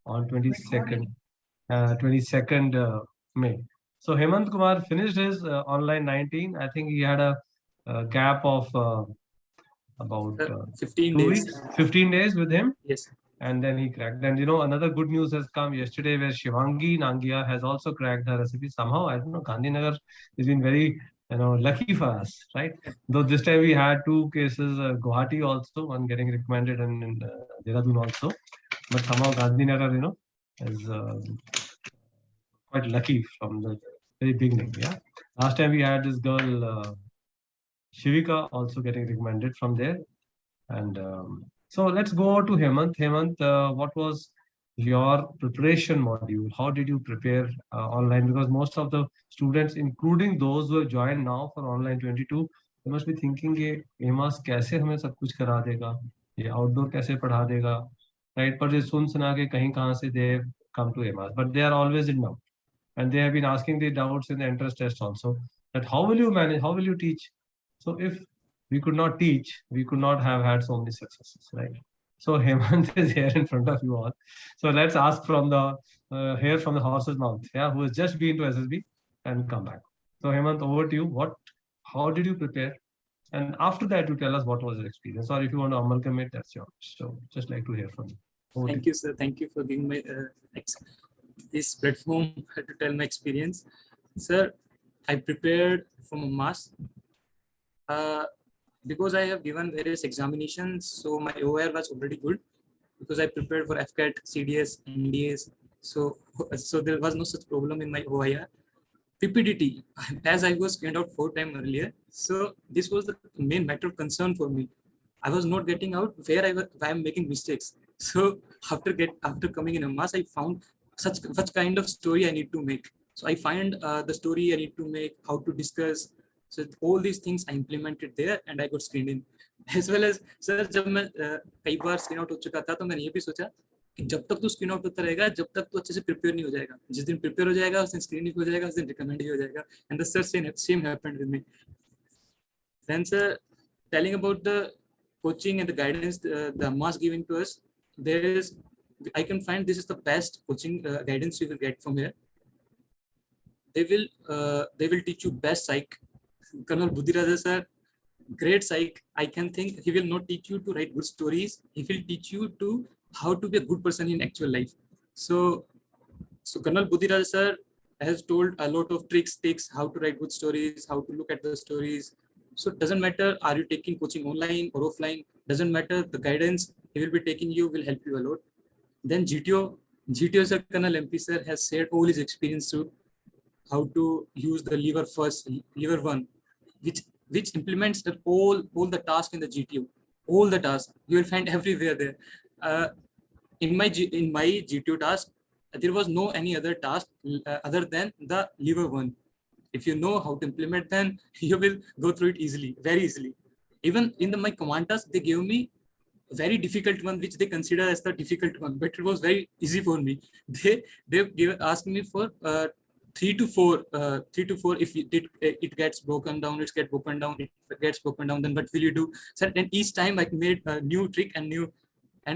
on 22nd May. So Hemant Kumar finished his online 19. I think he had a gap of about 15 2 days. weeks, 15 days with him. Yes. And then he cracked. And another good news has come yesterday where Shivangi Nangia has also cracked her recipe. Somehow, I don't know, Gandhinagar has been very, lucky for us, right? Though this time we had two cases, Guwahati also, one getting recommended and in Dehradun also. But somehow Gandhinagar, is quite lucky from the very beginning. Yeah. Last time we had this girl, Shivika, also getting recommended from there. And so let's go to Hemant. Hemant, what was your preparation module? How did you prepare online? Because most of the students, including those who have joined now for online 22, they must be thinking, ये एमास कैसे हमें सब कुछ करा देगा, ये outdoor कैसे पढ़ा देगा, right? पर ये सुन सुना के कहीं कहाँ से they come to एमास, but they are always in doubt, and they have been asking the doubts in the entrance test also. That how will you manage? How will you teach? So if we could not teach, we could not have had so many successes, right? So Hemant is here in front of you all. So let's ask from the hear from the horse's mouth, yeah, who has just been to SSB and come back. So Hemant, over to you. How did you prepare? And after that, you tell us what was your experience, or if you want to amalgamate, that's your. So just like to hear from you. Over Thank you, sir. Thank you for giving me this platform to tell my experience, sir. I prepared from a mass. Because I have given various examinations, so my OIR was already good because I prepared for FCAT, CDS, NDS. So there was no such problem in my OIR. PPDT, as I was screened out 4 times earlier, so this was the main matter of concern for me. I was not getting out where I am making mistakes. So after coming in a mass, I found such kind of story I need to make. So I find the story I need to make, how to discuss. So all these things I implemented there, and I got screened in. As well as sir, जब मैं कई बार screen out हो चुका था, तो मैंने ये भी सोचा कि जब तक तू स्क्रीन आउट होता रहेगा, जब तक तू अच्छे से प्रिपेयर नहीं हो जाएगा. जिस दिन प्रिपेयर हो जाएगा, उस दिन स्क्रीन हो जाएगा, उस दिन रिकमेंड ही हो जाएगा. And the sir same happened with me. Then sir, telling about the coaching and the guidance the Ammas giving to us, I can find this is the best coaching guidance you will get from here. They will teach you best psych. Colonel Budhiraja sir, great psych. I can think he will not teach you to write good stories. He will teach you to how to be a good person in actual life. So Colonel Budhiraja sir has told a lot of tricks, how to write good stories, how to look at the stories. So it doesn't matter, are you taking coaching online or offline? Doesn't matter, the guidance he will be taking you will help you a lot. Then GTO sir, Colonel MP sir has shared all his experience through how to use the lever 1, which implements all the tasks in the GTO. All the tasks you will find everywhere there. In my GTO task, there was no any other task other than the lever 1. If you know how to implement, then you will go through it easily, very easily. Even in my command task, they gave me a very difficult one, which they consider as the difficult one, but it was very easy for me. They asked me for 3 to 4. If it gets broken down, it gets broken down. Then what will you do? So, and each time I made a new trick and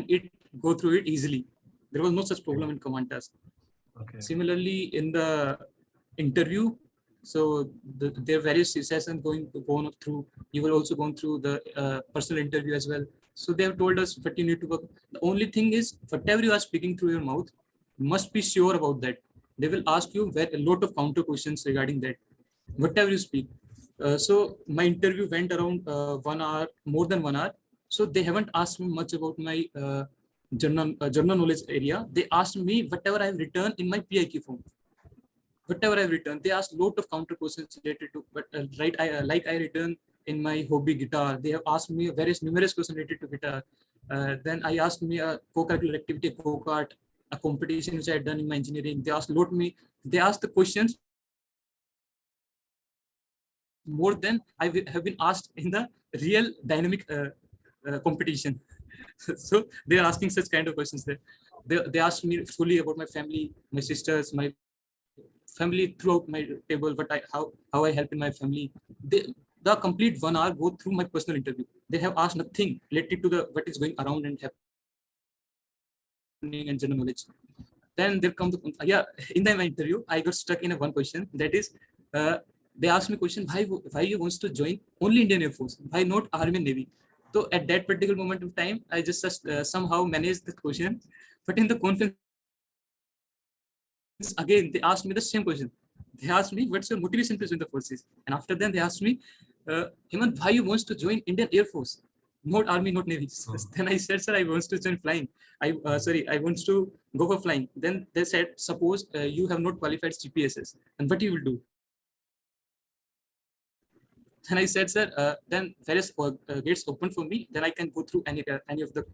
it go through it easily. There was no such problem in command task. Okay. Similarly, in the interview, so there are various sessions going through. You will also go through the personal interview as well. So they have told us what you need to work. The only thing is, whatever you are speaking through your mouth, you must be sure about that. They will ask you a lot of counter questions regarding that, whatever you speak. So my interview went around 1 hour, more than 1 hour. So they haven't asked me much about my general knowledge area. They asked me whatever I have written in my PIQ form. Whatever I've written, they asked a lot of counter questions related to, but I written in my hobby guitar. They have asked me numerous questions related to guitar. Then I asked me a co-curricular activity, go-kart, a competition which I had done in my engineering. They asked the questions more than I have been asked in the real dynamic competition. So they are asking such kind of questions there. They asked me fully about my family, my sisters, my family throughout my table, how I help in my family. The complete 1 hour go through my personal interview. They have asked nothing related to what is going around and happening and general knowledge. then there come the in the interview I got stuck in a one question, that is they asked me question, why you wants to join only Indian Air Force, why not Army and Navy? So at that particular moment of time I just somehow managed the question, but in the conference again they asked me the same question. They asked me, what's your motivation to join the forces? And after then they asked me, Hemant, why you wants to join Indian Air Force, not Army, not Navy? So then I said, sir, I wants to join flying. I wants to go for flying. Then they said, suppose you have not qualified CPSS, and what you will do? And I said, sir, then various gates open for me. Then I can go through any of the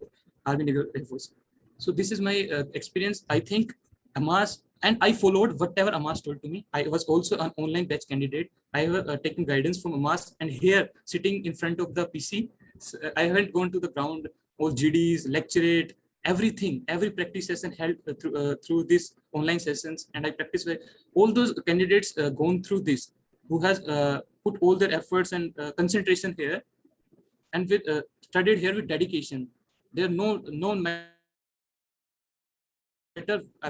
Army, Navy, Air Force. So this is my experience. I think Amas, and I followed whatever Amas told to me. I was also an online batch candidate. I have taken guidance from Amas, and here sitting in front of the PC, I haven't gone to the ground, all GDs, lecturate, everything, every practice session held through these online sessions, and I practice with all those candidates gone through this, who has put all their efforts and concentration here, and with studied here with dedication. There are no matter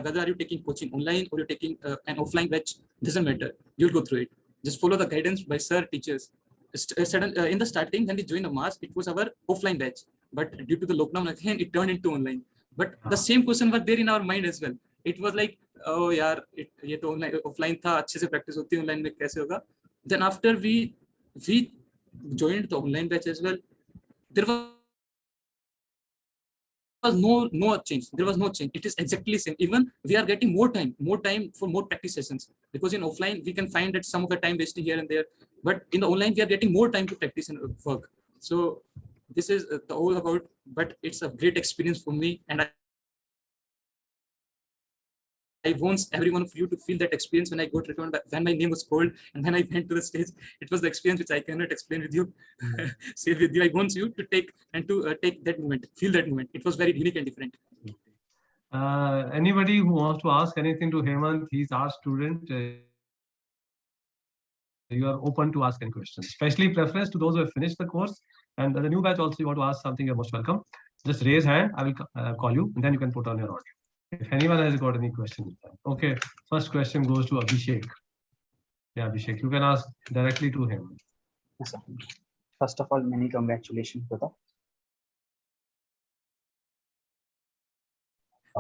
whether are you taking coaching online or you're taking an offline batch, doesn't matter. You'll go through it. Just follow the guidance by sir, teachers. In the starting, when we joined Amas, it was our offline batch, but due to the lockdown again, it turned into online. But the same question was there in our mind as well. It was like, oh यार, ये तो offline था, अच्छे से practice होती है, online में कैसे होगा? Then after we joined the online batch as well, there was no change. There was no change. It is exactly same. Even we are getting more time for more practice sessions, because in offline we can find that some of the time wasting here and there, but in the online we are getting more time to practice and work. So this is the all about. But it's a great experience for me, and I want every one of you to feel that experience when I got recommended, when my name was called and when I went to the stage. It was the experience which I cannot explain with you. Say with you, I want you to take that moment, feel that moment. It was very unique and different. Anybody who wants to ask anything to Hemant, he's our student. You are open to ask any questions, especially preference to those who have finished the course. And the new batch also, you want to ask something, you're most welcome. Just raise hand, I will call you, and then you can put on your audio. If anyone has got any questions. Okay, first question goes to Abhishek. Yeah, Abhishek, you can ask directly to him. Yes, sir. First of all, many congratulations, brother.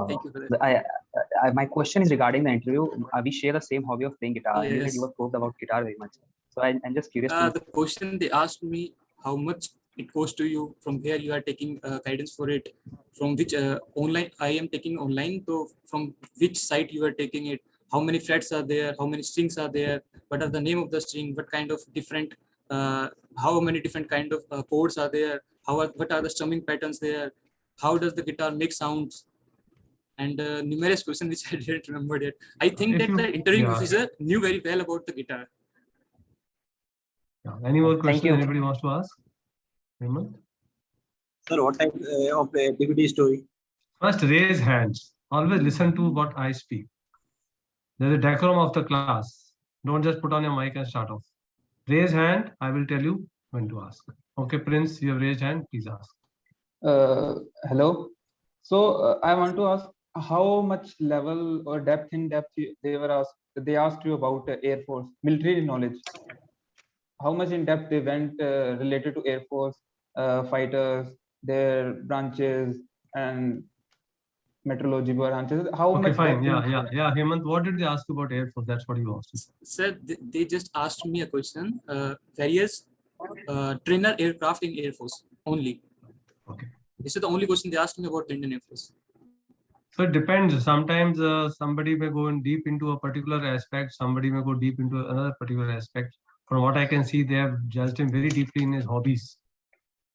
Thank you for that. My question is regarding the interview. We share the same hobby of playing guitar. Yes. You have talked about guitar very much. So I'm just curious. The question they asked me, how much it costs to you, from where you are taking guidance for it, from which online I am taking online, so from which site you are taking it, how many frets are there, how many strings are there, what are the name of the string, what kind of different, how many different kind of chords are there, what are the strumming patterns there, how does the guitar make sounds, and numerous questions which I didn't remember yet. I think that the interviewing officer knew very well about the guitar. Yeah. Any more questions anybody wants to ask? Sir, what type of activity story? First, raise hands. Always listen to what I speak. There's a decorum of the class. Don't just put on your mic and start off. Raise hand. I will tell you when to ask. Okay, Prince, you have raised hand. Please ask. Hello. So I want to ask, how much level or depth they asked you about Air Force military knowledge? How much in depth they went related to Air Force fighters, their branches and meteorology branches? How okay, much? Fine. Yeah. Hemant, what did they ask you about Air Force? That's what you asked. Sir, they just asked me a question. Various trainer aircraft in Air Force only. Okay. This is the only question they asked me about Indian Air Force. So it depends. Sometimes somebody may go in deep into a particular aspect. Somebody may go deep into another particular aspect. From what I can see, they have judged him very deeply in his hobbies.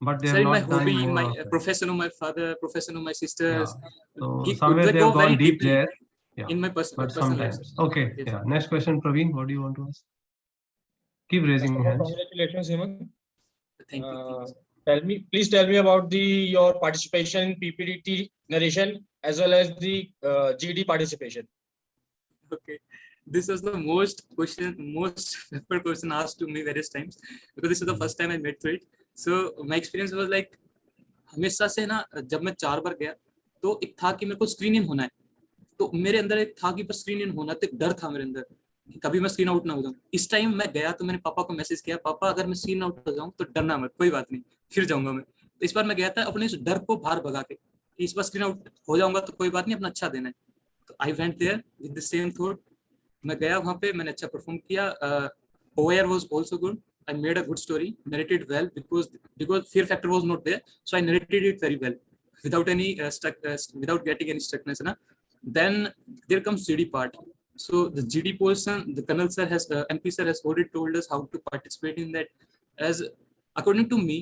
But they have not my done hobby, more my profession of my father, profession of my sisters. So somewhere they have gone deep there. Yeah. In my personal life. Okay. Yes. Yeah. Next question, Praveen. What do you want to ask? Keep raising your hands. Congratulations, Hemant. Thank you. Please tell me about your participation in PPDT narration as well as the GD participation. Okay, this was the most preferred question asked to me various times, because this is the first time I met through it. So my experience was like, हमेशा से ना जब मैं 4 बार गया तो एक था कि मेरे को स्क्रीन इन होना है, तो मेरे अंदर एक था कि बस स्क्रीन इन होना, तो एक डर था मेरे अंदर कि कभी मैं स्क्रीन आउट ना हो जाऊं। इस टाइम मैं गया तो मैंने पापा को मैसेज किया, पापा अगर मैं स्क्रीन आउट हो जाऊं तो डरना मत, कोई बात नहीं, फिर जाऊंगा मैं। तो इस बार मैं गया था अपने इस डर को बाहर भगा के कि इस बार स्क्रीन आउट हो जाऊंगा तो कोई बात नहीं, अपना अच्छा देना है। तो I went there with the same thought. मैं गया वहां पे, मैंने अच्छा परफॉर्म किया। OIR was also good. I made a good story, narrated well because fear factor was not there, so I narrated it very well without any without getting any stuckness. Na? Then there comes GD part. So the GD portion, the Colonel sir has MP sir has already told us how to participate in that. As according to me,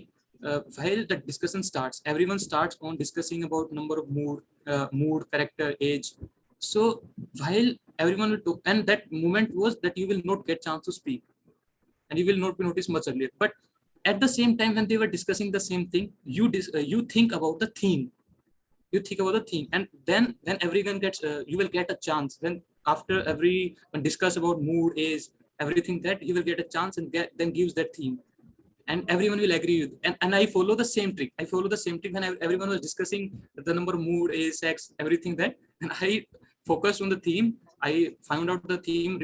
while the discussion starts, everyone starts on discussing about number of mood, character, age. So while everyone will talk, and that moment was that you will not get chance to speak and you will not be noticed much earlier. But at the same time, when they were discussing the same thing, you think about the theme. You think about the theme, and then when everyone gets, you will get a chance. When after everyone discuss about mood, age, everything, that you will get a chance and then gives that theme, and everyone will agree with. And I follow the same trick. I follow the same trick when everyone was discussing the number, mood, age, sex, everything that, and I focused on the theme. I found out the theme,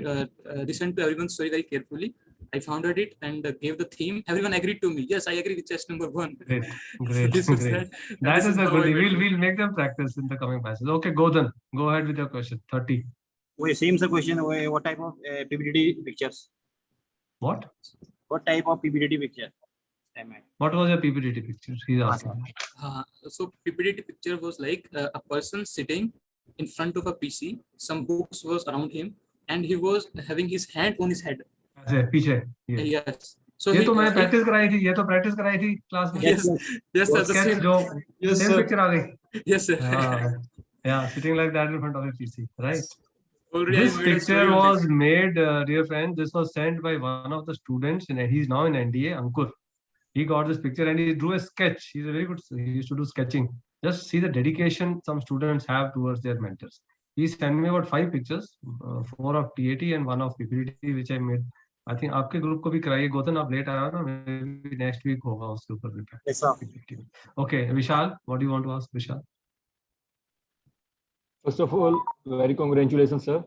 listened to everyone's story very carefully. I found out it and gave the theme. Everyone agreed to me. Yes, I agree with chest number 1. Great, So great, this was great. that. And That this is a how good I thing. went through. We'll make them practice in the coming classes. Okay, Godhan, go ahead with your question. 30. Wait, same the question. Wait, what type of PPT pictures? What? What type of PPT picture? Am I? What was your PPT picture? He's asking. So PPT picture was like a person sitting in front of a PC. Some books was around him, and he was having his hand on his head. ऐसे पीछे ये Yes. So ये he, तो मैंने he practice कराई थी, ये तो प्रैक्टिस कराई थी क्लास में. yes, yes, sir. वो The sketch same. जो Yes, same sir. picture आ गई. Yes, sir. Yeah, sitting like that in front of a PC, right? Already This I made a story picture on was this. made, dear friend. This was sent by one of the students, and he's now in NDA, Ankur. He got this picture and he drew a sketch. He's a very good. He used to do sketching. Just see the dedication some students have towards their mentors. He sent me about 5 pictures, 4 of TAT and 1 of PPT, which I made. I think आपके group को भी कराइए. गौतम आप late आया ना, maybe next week होगा उसके ऊपर भी. Yes, sir. Okay, Vishal, what do you want to ask, Vishal? First of all, very congratulations, sir.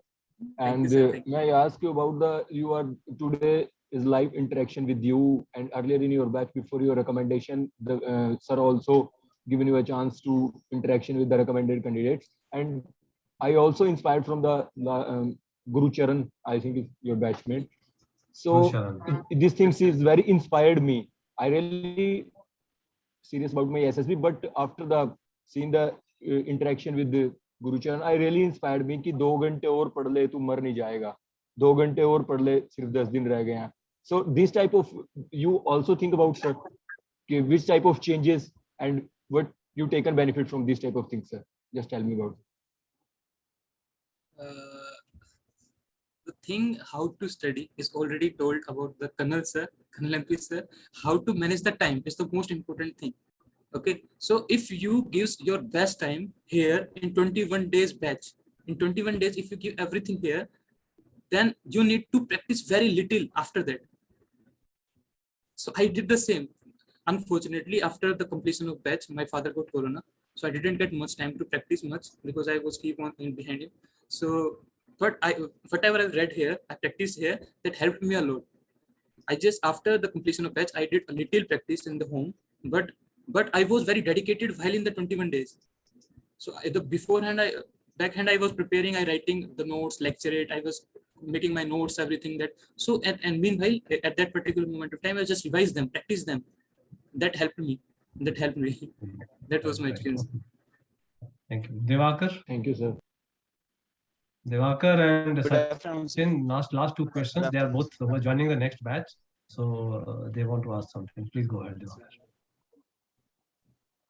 Thank you, And sir. Thank you. may I ask you about you are today is live interaction with you, and earlier in your batch before your recommendation, the sir also given you a chance to interaction with the recommended candidates. And I also inspired from the Guru Charan, I think is your batchmate. So these things is very inspired me. I really serious about my SSB, but after the seeing the interaction with the Guru Charan, I really inspired me कि 2 घंटे और पढ़ ले तू मर नहीं जाएगा, 2 घंटे और पढ़ ले सिर्फ 10 दिन रह गए हैं. So this type of, you also think about, sir, which type of changes and what you taken benefit from this type of things, sir. Just tell me about it. The thing how to study is already told about the Colonel sir, Colonel MP sir. How to manage the time is the most important thing. Okay, so if you gives your best time here in 21 days batch, in 21 days, if you give everything here, then you need to practice very little after that. So I did the same. Unfortunately, after the completion of batch, my father got corona, so I didn't get much time to practice much because I was keep on in behind him. So, but whatever I read here, I practiced here, that helped me a lot. I just after the completion of batch, I did a little practice in the home, but I was very dedicated while in the 21 days. So the beforehand, backhand I was preparing, I writing the notes, lecture it, I was making my notes, everything that. So and meanwhile, at that particular moment of time, I just revised them, practice them. That helped me. That was my experience. Thank you. Devakar? Thank you, sir. Devakar and Good afternoon, sir. Sachin, last 2 questions. They are both who are joining the next batch. So they want to ask something. Please go ahead, Devakar.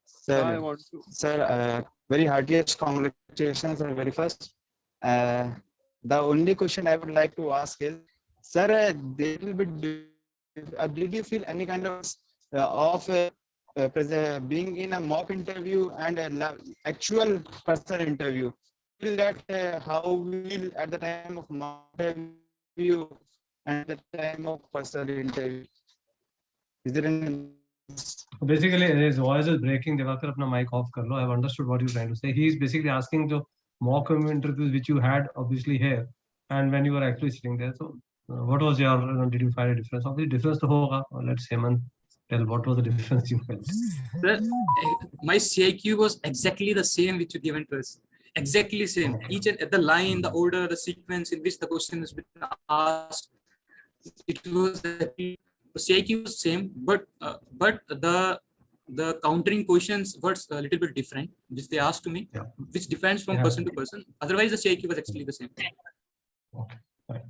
Sir, sir, very heartiest congratulations and very first. The only question I would like to ask is, sir, did you feel any kind of being in a mock interview and an actual personal interview? Feel that how will at the time of mock interview and the time of personal interview? Is there any? Basically, his voice is breaking. Devakar, अपना mic off कर लो. I've understood what you're trying to say. He is basically asking जो mock interviews which you had obviously here and when you were actually sitting there. So what was your, did you find a difference? Obviously difference to hoga. Let's Hemant tell what was the difference you felt. Sir, my CIQ was exactly the same which you given to us. Exactly same. Each and the line, the order, the sequence in which the question has been asked. It was the CIQ was same, but the countering questions was a little bit different, which they asked to me, which depends from person to person. Otherwise, the CIQ was actually the same. Okay, fine.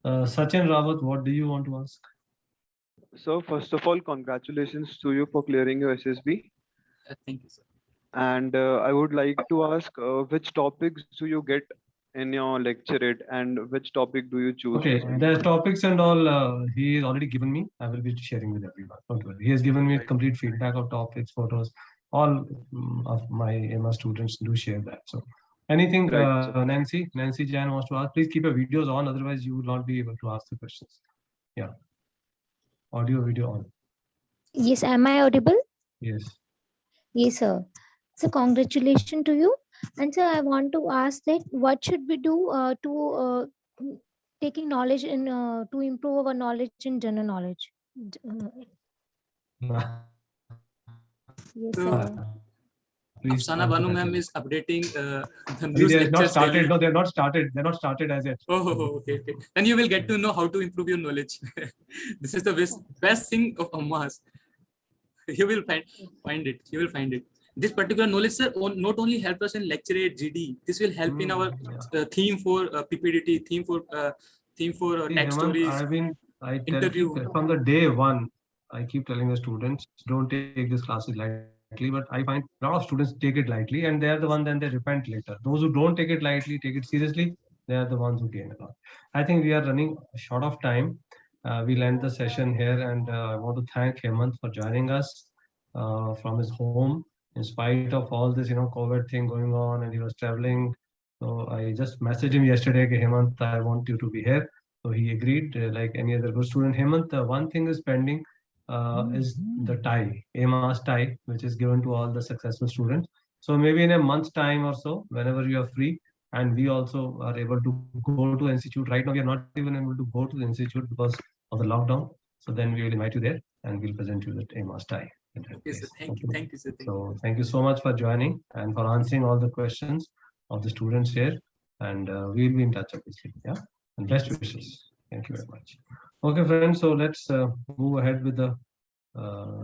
Sachin Rawat, what do you want to ask? So first of all, congratulations to you for clearing your SSB. Thank you, sir. And I would like to ask which topics do you get in your lecturate and which topic do you choose? Okay, the topics and all he has already given me. I will be sharing with everyone. Don't worry. He has given me complete feedback of topics, photos. All of my MA students do share that. So anything, Nancy Jan wants to ask, please keep your videos on. Otherwise, you will not be able to ask the questions. Yeah. Audio, video on. Yes, am I audible? Yes. Yes, sir. So congratulations to you. And sir, I want to ask that what should we do to taking knowledge in to improve our knowledge in general knowledge? Yes, sir. Afsana Banu ma'am is updating the news They have not lectures started. daily. No, they have not started. They're not started as yet. Oh, okay. Then you will get to know how to improve your knowledge. This is the best thing of Ammas. You will find it. You will find it. This particular knowledge, sir, not only help us in lecturate GD. This will help in our theme for PPDT, theme for text stories. I tell interview. you, from the day one, I keep telling the students, don't take these classes lightly. But I find a lot of students take it lightly, and they are the ones then they repent later. Those who don't take it lightly, take it seriously, they are the ones who gain a lot. I think we are running short of time. We'll end the session here, and I want to thank Hemant for joining us from his home. In spite of all this, COVID thing going on, and he was traveling. So I just messaged him yesterday, okay, Hemant, I want you to be here. So he agreed, like any other good student. Hemant, one thing is pending, is the tie, AMAS tie, which is given to all the successful students. So maybe in a month's time or so, whenever you are free, and we also are able to go to the institute. Right now, we are not even able to go to the institute because of the lockdown. So then we will invite you there, and we'll present you the AMAS tie. Okay, sir. Thank you, sir. So thank you so much for joining and for answering all the questions of the students here. And we'll be in touch, obviously. Yeah. And best wishes. Thank you very much. Okay, friends. So let's move ahead with the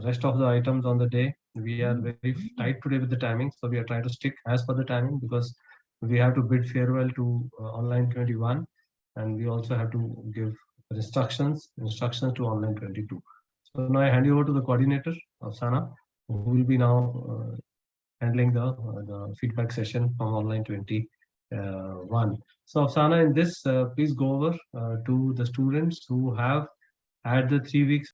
rest of the items on the day. We are very tight today with the timing, so we are trying to stick as per the timing because we have to bid farewell to online 21, and we also have to give instructions to online 22. So now I hand you over to the coordinator, Afsana, who will be now handling the feedback session from online 21. So Afsana, in this, please go over to the students who have had the 3 weeks